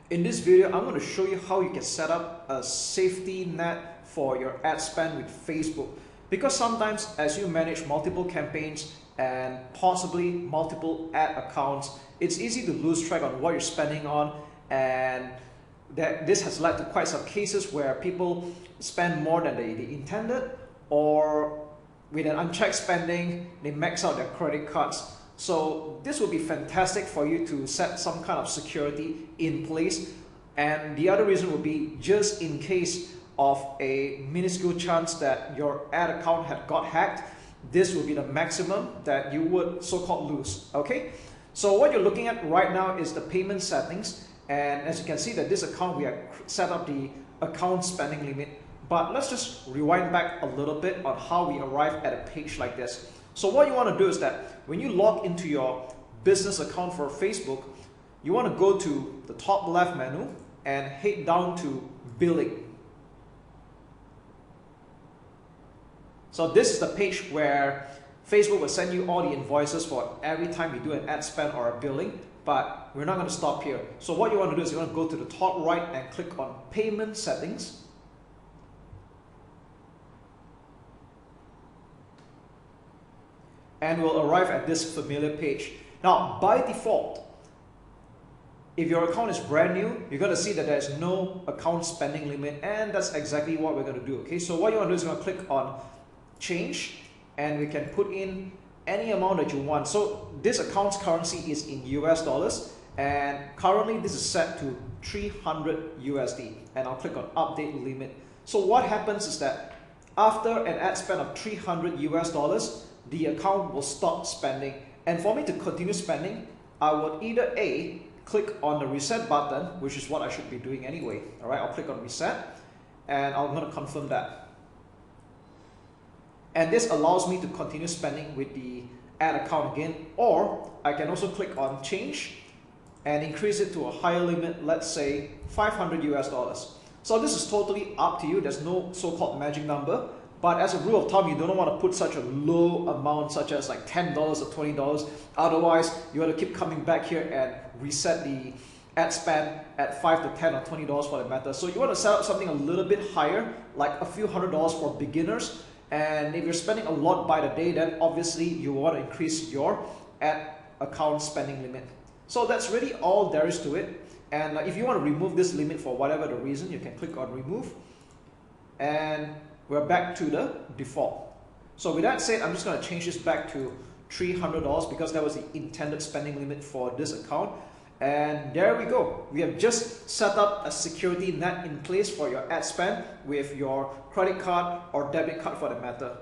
In this video, I'm going to show you how you can set up a safety net for your ad spend with Facebook. Because sometimes as you manage multiple campaigns and possibly multiple ad accounts, it's easy to lose track on what you're spending on, and this has led to quite some cases where people spend more than they intended, or with an unchecked spending, they max out their credit cards. So this will be fantastic for you to set some kind of security in place. And the other reason would be just in case of a minuscule chance that your ad account had got hacked, this will be the maximum that you would so-called lose. Okay, so what you're looking at right now is the payment settings, and as you can see that this account we have set up the account spending limit. But let's just rewind back a little bit on how we arrive at a page like this. So what you want to do is that when you log into your business account for Facebook, you want to go to the top left menu and head down to billing. So this is the page where Facebook will send you all the invoices for every time you do an ad spend or a billing, but we're not going to stop here. So what you want to do is you want to go to the top right and click on payment settings. And we'll arrive at this familiar page. Now, by default, if your account is brand new, you're going to see that there's no account spending limit, and that's exactly what we're going to do. Okay, so what you want to do is you're going to click on change, and we can put in any amount that you want. So this account's currency is in US dollars, and currently this is set to 300 USD, and I'll click on update limit. So what happens is that after an ad spend of 300 US dollars, the account will stop spending. And for me to continue spending, I would either A, click on the reset button, which is what I should be doing anyway. All right, I'll click on reset, and I'm going to confirm that. And this allows me to continue spending with the ad account again, or I can also click on change and increase it to a higher limit, let's say 500 US dollars. So this is totally up to you. There's no so-called magic number. But as a rule of thumb, you don't want to put such a low amount, such as like $10 or $20. Otherwise, you want to keep coming back here and reset the ad spend at $5 to $10 or $20 for the matter. So you want to set up something a little bit higher, like a few $100s for beginners. And if you're spending a lot by the day, then obviously you want to increase your ad account spending limit. So that's really all there is to it. And if you want to remove this limit for whatever the reason, you can click on remove. And we're back to the default. So with that said, I'm just going to change this back to $300 because that was the intended spending limit for this account. And there we go. We have just set up a security net in place for your ad spend with your credit card or debit card for the matter.